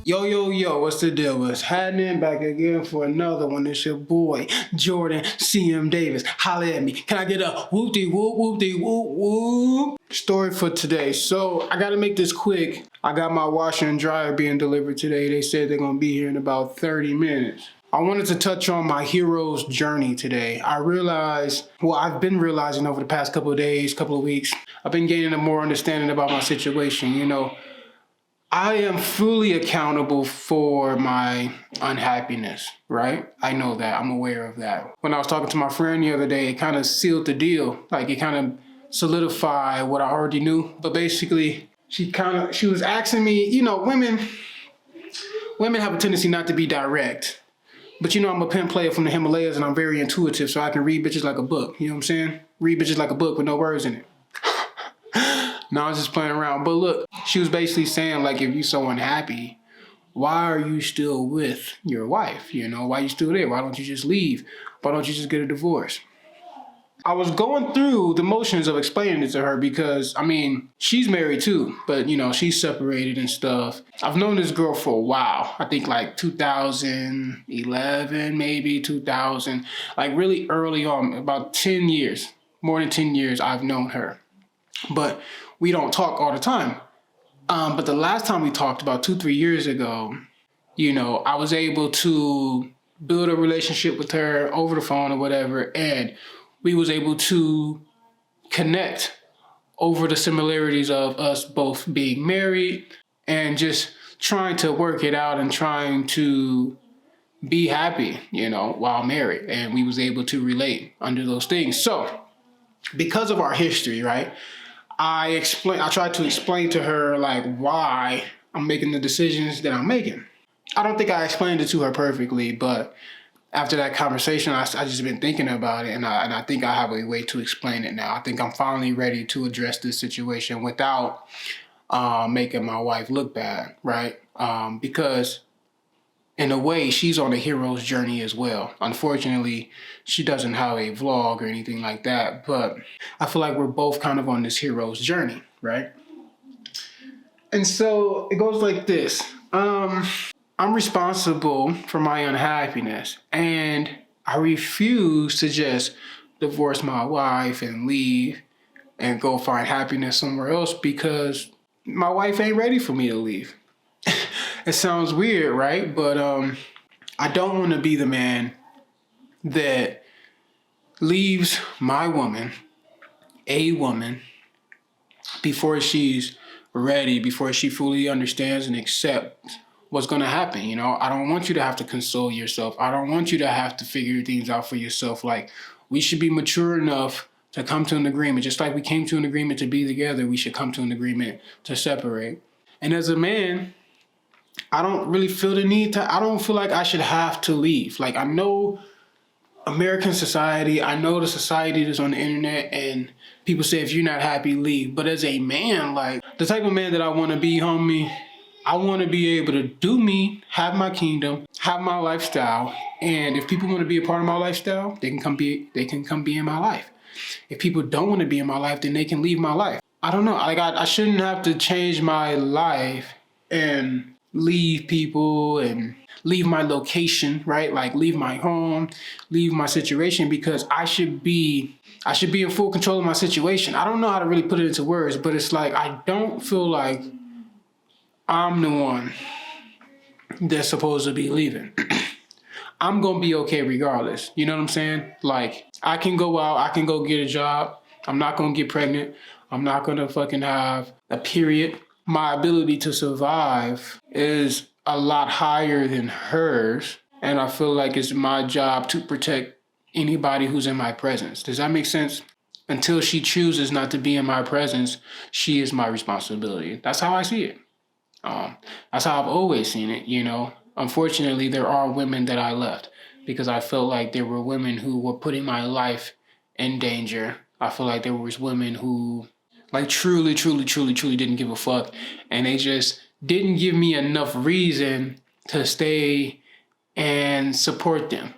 Yo, what's the deal? What's happening? Back again for another one. It's your boy, Jordan C.M. Davis. Holla at me. Can I get a whoop-de-whoop-whoop-de-whoop-whoop? Story for today. So, I gotta make this quick. I got my washer and dryer being delivered today. They said they're gonna be here in about 30 minutes. I wanted to touch on my hero's journey today. I've been realizing over the past couple of days, couple of weeks, I've been gaining a more understanding about my situation, I am fully accountable for my unhappiness, right? I know that. I'm aware of that. When I was talking to my friend the other day, it kind of sealed the deal. Like it kind of solidified what I already knew. But basically, she was asking me, women have a tendency not to be direct. But I'm a pimp player from the Himalayas and I'm very intuitive, so I can read bitches like a book. You know what I'm saying? Read bitches like a book with no words in it. No, I was just playing around. But look, she was basically saying, like, if you're so unhappy, why are you still with your wife? Why are you still there? Why don't you just leave? Why don't you just get a divorce? I was going through the motions of explaining it to her because, she's married too, but, she's separated and stuff. I've known this girl for a while. I think like 2011, maybe 2000, like really early on, about 10 years, more than 10 years I've known her. But we don't talk all the time. But the last time we talked, about 2-3 years ago, I was able to build a relationship with her over the phone or whatever, and we was able to connect over the similarities of us both being married and just trying to work it out and trying to be happy, while married. And we was able to relate under those things. So because of our history, right? I tried to explain to her like why I'm making the decisions that I'm making. I don't think I explained it to her perfectly, but after that conversation, I just been thinking about it, and I think I have a way to explain it now. I think I'm finally ready to address this situation without making my wife look bad, right? Because in a way, she's on a hero's journey as well. Unfortunately, she doesn't have a vlog or anything like that, but I feel like we're both kind of on this hero's journey, right? And so it goes like this. I'm responsible for my unhappiness, and I refuse to just divorce my wife and leave and go find happiness somewhere else because my wife ain't ready for me to leave. It sounds weird, right? But I don't want to be the man that leaves my woman, a woman, before she's ready, before she fully understands and accepts what's going to happen. I don't want you to have to console yourself. I don't want you to have to figure things out for yourself. Like, we should be mature enough to come to an agreement. Just like we came to an agreement to be together, we should come to an agreement to separate. And as a man, I don't really feel the need I don't feel like I should have to leave. Like, I know American society, I know the society that's on the internet, and people say if you're not happy, leave. But as a man, like, the type of man that I want to be, homie, I want to be able to do me, have my kingdom, have my lifestyle. And if people want to be a part of my lifestyle, they can come be in my life. If people don't want to be in my life, then they can leave my life. I don't know. Like, I shouldn't have to change my life and leave people and leave my location, right? Like, leave my home, leave my situation, because I should be in full control of my situation. I don't know how to really put it into words, but it's like, I don't feel like I'm the one that's supposed to be leaving. I'm going to be okay regardless. You know what I'm saying? Like, I can go out, I can go get a job. I'm not going to get pregnant. I'm not going to fucking have a period. My ability to survive is a lot higher than hers. And I feel like it's my job to protect anybody who's in my presence. Does that make sense? Until she chooses not to be in my presence, she is my responsibility. That's how I see it. That's how I've always seen it, Unfortunately, there are women that I left because I felt like there were women who were putting my life in danger. I feel like there was women who, like, truly didn't give a fuck, and they just didn't give me enough reason to stay and support them.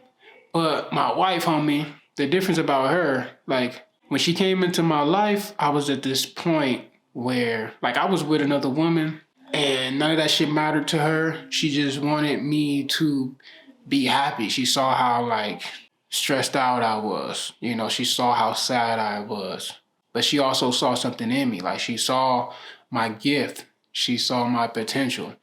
But my wife, homie, the difference about her, like, when she came into my life, I was at this point where, like, I was with another woman. And none of that shit mattered to her. She just wanted me to be happy. She saw how like stressed out I was. You know, she saw how sad I was. But she also saw something in me. Like she saw my gift. She saw my potential.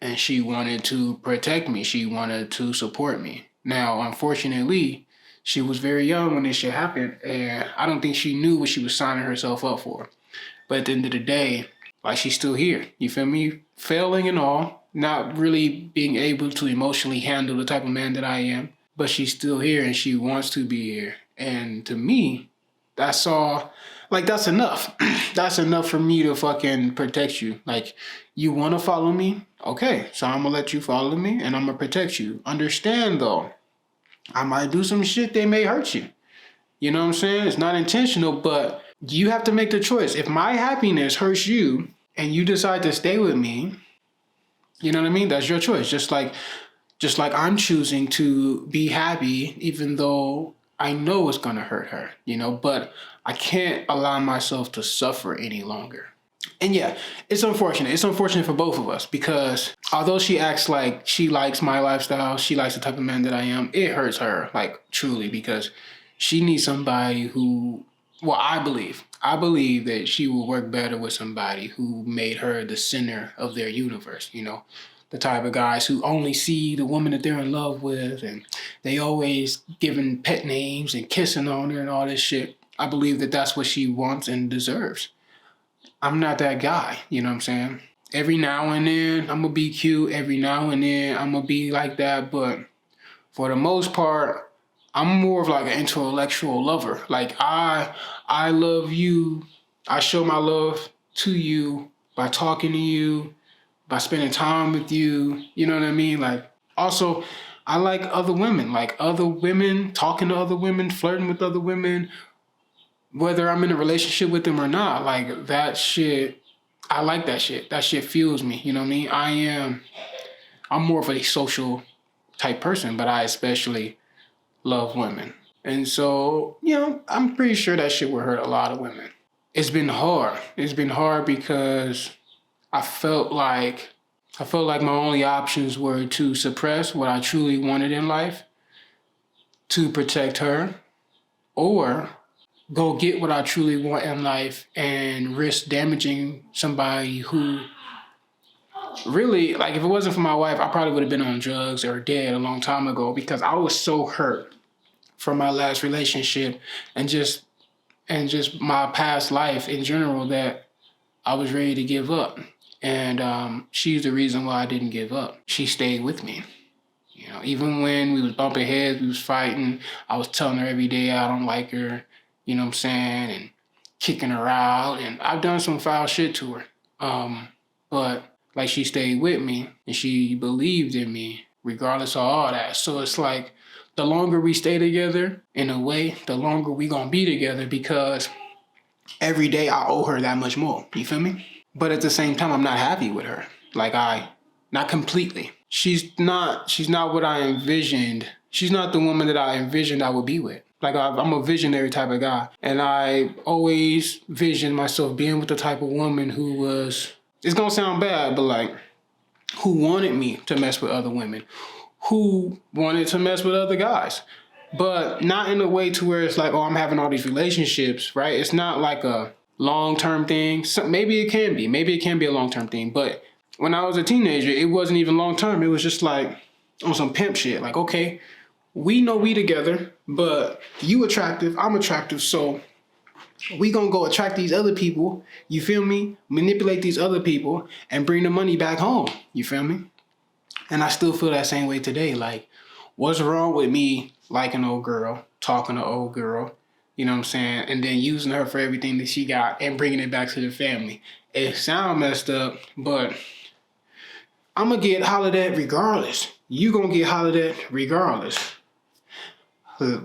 And she wanted to protect me. She wanted to support me. Now, unfortunately, she was very young when this shit happened, and I don't think she knew what she was signing herself up for. But at the end of the day, like she's still here. You feel me? Failing and all, not really being able to emotionally handle the type of man that I am, but she's still here and she wants to be here. And to me, that's all. Like that's enough. That's enough for me to fucking protect you. Like you want to follow me? Okay, so I'm gonna let you follow me and I'm gonna protect you. Understand though, I might do some shit that may hurt you. You know what I'm saying? It's not intentional, but you have to make the choice. If my happiness hurts you and you decide to stay with me, you know what I mean? That's your choice. Just like I'm choosing to be happy even though I know it's gonna hurt her, you know, but I can't allow myself to suffer any longer. And yeah, it's unfortunate. It's unfortunate for both of us because although she acts like she likes my lifestyle, she likes the type of man that I am, it hurts her, like truly, because she needs somebody who, well, I believe that she will work better with somebody who made her the center of their universe, you know, the type of guys who only see the woman that they're in love with and they always giving pet names and kissing on her and all this shit. I believe that that's what she wants and deserves. I'm not that guy, you know what I'm saying? Every now and then I'm gonna be cute, every now and then I'm gonna be like that, but for the most part, I'm more of like an intellectual lover. Like I love you. I show my love to you by talking to you, by spending time with you. You know what I mean? Like also I like other women, talking to other women, flirting with other women, whether I'm in a relationship with them or not, like that shit, I like that shit. That shit fuels me. You know what I mean? I'm more of a social type person, but I especially love women. And so, you know, I'm pretty sure that shit will hurt a lot of women. It's been hard. It's been hard because I felt like I felt like my only options were to suppress what I truly wanted in life, to protect her, or go get what I truly want in life and risk damaging somebody who really, like, if it wasn't for my wife, I probably would have been on drugs or dead a long time ago because I was so hurt from my last relationship and just my past life in general that I was ready to give up. And she's the reason why I didn't give up. She stayed with me. You know, even when we was bumping heads, we was fighting, I was telling her every day I don't like her, you know what I'm saying, and kicking her out, and I've done some foul shit to her. But like she stayed with me and she believed in me regardless of all that. So it's like the longer we stay together, in a way, the longer we gonna be together because every day I owe her that much more. You feel me? But at the same time, I'm not happy with her. Not completely. She's not what I envisioned. She's not the woman that I envisioned I would be with. Like I'm a visionary type of guy. And I always visioned myself being with the type of woman who was, it's gonna sound bad, but like, who wanted me to mess with other women, who wanted to mess with other guys, but not in a way to where it's like, oh, I'm having all these relationships, right? It's not like a long-term thing. So maybe it can be. Maybe it can be a long-term thing. But when I was a teenager, it wasn't even long-term. It was just like on some pimp shit. Like, okay, we know we together, but you attractive, I'm attractive, so we gonna go attract these other people, you feel me? Manipulate these other people and bring the money back home, you feel me? And I still feel that same way today. Like, what's wrong with me liking old girl, talking to old girl, you know what I'm saying? And then using her for everything that she got and bringing it back to the family. It sound messed up, but I'm gonna get hollered at regardless. You gonna get hollered at regardless.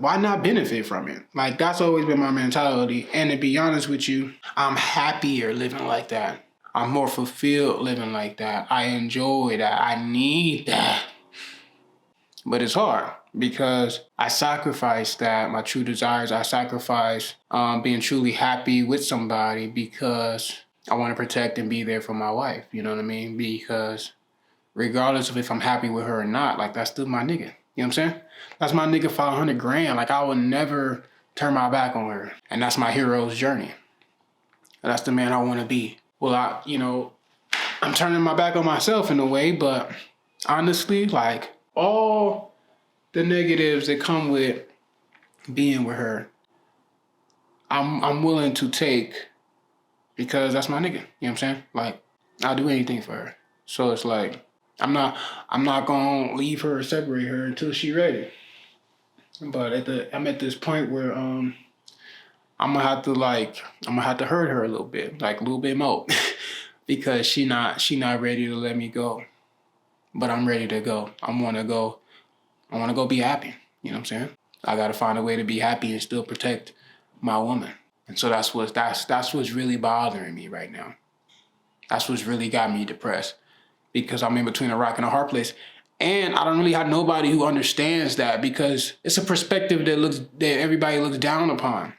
Why not benefit from it? Like, that's always been my mentality. And to be honest with you, I'm happier living like that. I'm more fulfilled living like that. I enjoy that. I need that. But it's hard because I sacrifice that, my true desires. I sacrifice being truly happy with somebody because I want to protect and be there for my wife. You know what I mean? Because regardless of if I'm happy with her or not, like that's still my nigga. You know what I'm saying? That's my nigga 500 grand. Like I would never turn my back on her. And that's my hero's journey. And that's the man I want to be. Well, I'm turning my back on myself in a way, but honestly, like all the negatives that come with being with her, I'm willing to take because that's my nigga. You know what I'm saying? Like I'll do anything for her. So it's like I'm not gonna leave her or separate her until she's ready. But I'm at this point where I'm gonna have to hurt her a little bit, like a little bit more, because she not ready to let me go. But I'm ready to go. I wanna go be happy. You know what I'm saying? I gotta find a way to be happy and still protect my woman. And so that's what's really bothering me right now. That's what's really got me depressed because I'm in between a rock and a hard place. And I don't really have nobody who understands that because it's a perspective that everybody looks down upon.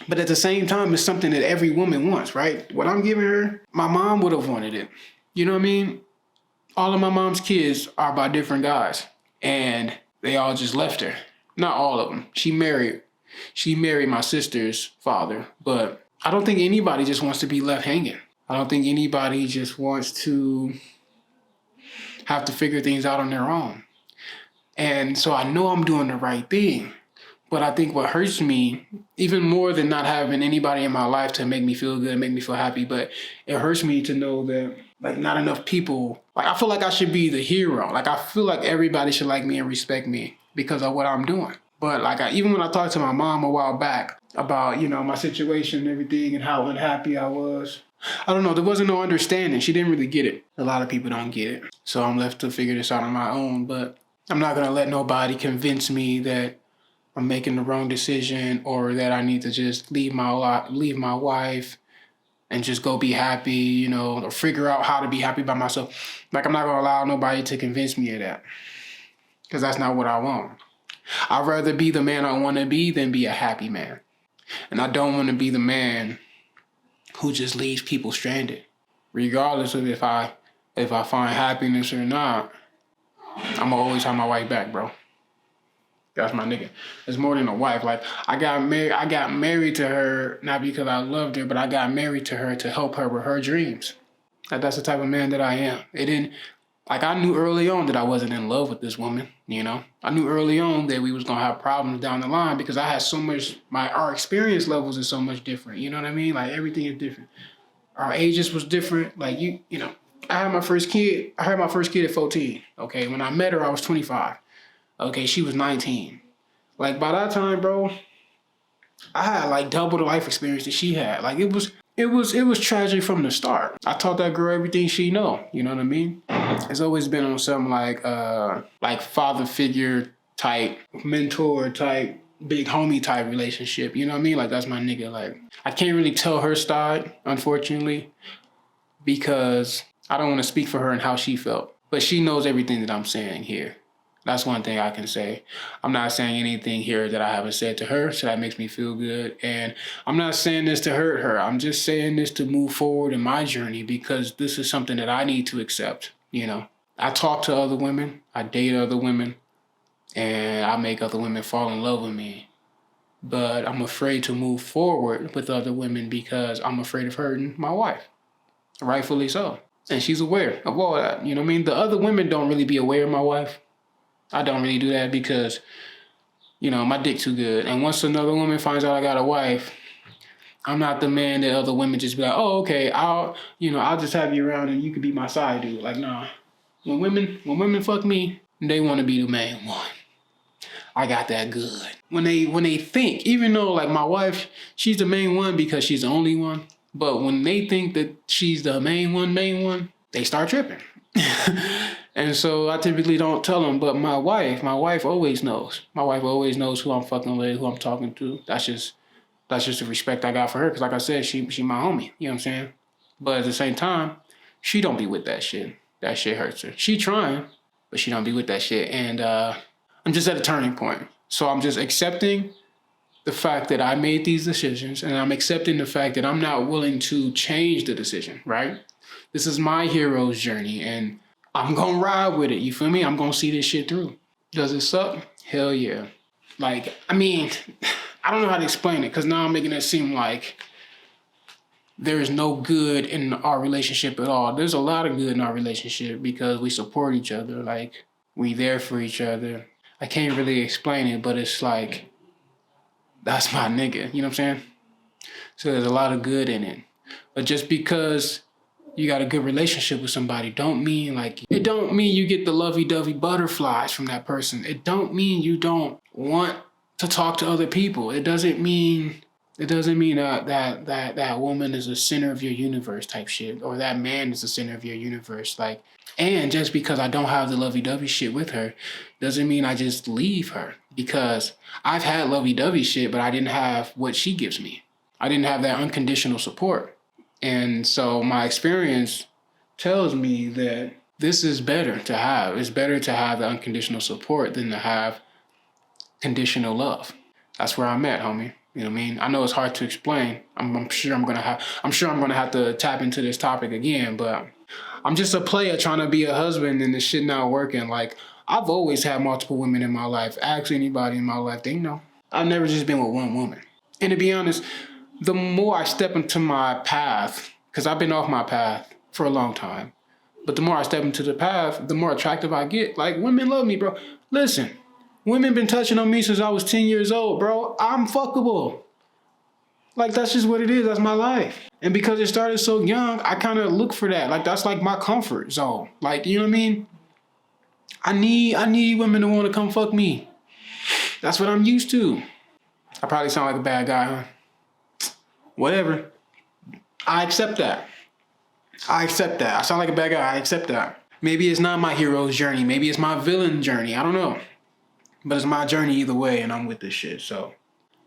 But at the same time, it's something that every woman wants, right? What I'm giving her, my mom would have wanted it. You know what I mean? All of my mom's kids are by different guys. And they all just left her. Not all of them. She married my sister's father. But I don't think anybody just wants to be left hanging. I don't think anybody just wants to have to figure things out on their own. And so I know I'm doing the right thing. But I think what hurts me, even more than not having anybody in my life to make me feel good, make me feel happy, but it hurts me to know that like not enough people, like I feel like I should be the hero. Like I feel like everybody should like me and respect me because of what I'm doing. But like even when I talked to my mom a while back about, my situation and everything and how unhappy I was, I don't know, there wasn't no understanding. She didn't really get it. A lot of people don't get it. So I'm left to figure this out on my own, but I'm not gonna let nobody convince me that I'm making the wrong decision or that I need to just leave my wife and just go be happy, or figure out how to be happy by myself. Like I'm not gonna allow nobody to convince me of that because that's not what I want. I'd rather be the man I want to be than be a happy man. And I don't want to be the man who just leaves people stranded. Regardless of if I find happiness or not, I'm gonna always have my wife back, bro. That's my nigga. It's more than a wife. Like I got married to her not because I loved her, but I got married to her to help her with her dreams. Like that's the type of man that I am. I knew early on that I wasn't in love with this woman, I knew early on that we was gonna have problems down the line because I had so much our experience levels are so much different. You know what I mean? Like everything is different. Our ages was different. Like I had my first kid at 14. Okay. When I met her, I was 25. Okay, she was 19. Like by that time, bro, I had like double the life experience that she had. Like it was tragic from the start. I taught that girl everything she know. You know what I mean? It's always been on some like father figure type, mentor type, big homie type relationship. You know what I mean? Like that's my nigga. Like I can't really tell her side, unfortunately, because I don't want to speak for her and how she felt. But she knows everything that I'm saying here. That's one thing I can say. I'm not saying anything here that I haven't said to her, so that makes me feel good. And I'm not saying this to hurt her. I'm just saying this to move forward in my journey because this is something that I need to accept. I talk to other women, I date other women, and I make other women fall in love with me. But I'm afraid to move forward with other women because I'm afraid of hurting my wife. Rightfully so. And she's aware of all that. You know what I mean? The other women don't really be aware of my wife. I don't really do that because, my dick too good. And once another woman finds out I got a wife, I'm not the man that other women just be like, oh, okay, I'll just have you around and you could be my side dude. Like, nah. When women fuck me, they want to be the main one. I got that good. When they think, even though like my wife, she's the main one because she's the only one. But when they think that she's the main one, they start tripping. And so I typically don't tell them, but my wife always knows. My wife always knows who I'm fucking with, who I'm talking to. That's just the respect I got for her. Because like I said, she my homie. You know what I'm saying? But at the same time, she don't be with that shit. That shit hurts her. She trying, but she don't be with that shit. And I'm just at a turning point. So I'm just accepting the fact that I made these decisions, and I'm accepting the fact that I'm not willing to change the decision, right? This is my hero's journey, and I'm gonna ride with it. You feel me? I'm gonna see this shit through. Does it suck? Hell yeah. Like, I mean, I don't know how to explain it, because now I'm making it seem like there is no good in our relationship at all. There's a lot of good in our relationship because we support each other. Like, we there for each other. I can't really explain it, but it's like, that's my nigga. You know what I'm saying? So there's a lot of good in it. But just because you got a good relationship with somebody it don't mean you get the lovey-dovey butterflies from that person. It don't mean you don't want to talk to other people. It doesn't mean that woman is the center of your universe type shit, or that man is the center of your universe. Like, and just because I don't have the lovey-dovey shit with her doesn't mean I just leave her, because I've had lovey-dovey shit, but I didn't have what she gives me. I didn't have that unconditional support. And so my experience tells me that this is better to have. It's better to have the unconditional support than to have conditional love. That's where I'm at, homie. You know what I mean? I know it's hard to explain. I'm sure I'm gonna have to tap into this topic again, but I'm just a player trying to be a husband and this shit not working. Like, I've always had multiple women in my life. Ask anybody in my life, they know. I've never just been with one woman. And to be honest, the more I step into my path, because I've been off my path for a long time, but the more I step into the path, the more attractive I get. Like, women love me, bro. Listen, women been touching on me since I was 10 years old, bro. I'm fuckable. Like, that's just what it is. That's my life. And because it started so young, I kind of look for that. Like, that's like my comfort zone. Like, you know what I mean? I need women to want to come fuck me. That's what I'm used to. I probably sound like a bad guy, huh? Whatever. I accept that. I sound like a bad guy. I accept that. Maybe it's not my hero's journey. Maybe it's my villain journey. I don't know. But it's my journey either way, and I'm with this shit. So,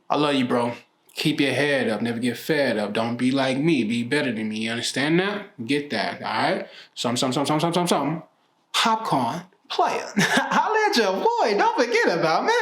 I love you, bro. Keep your head up. Never get fed up. Don't be like me. Be better than me. You understand that? Get that, all right? Some. Popcorn player. Holla at your boy. Don't forget about me.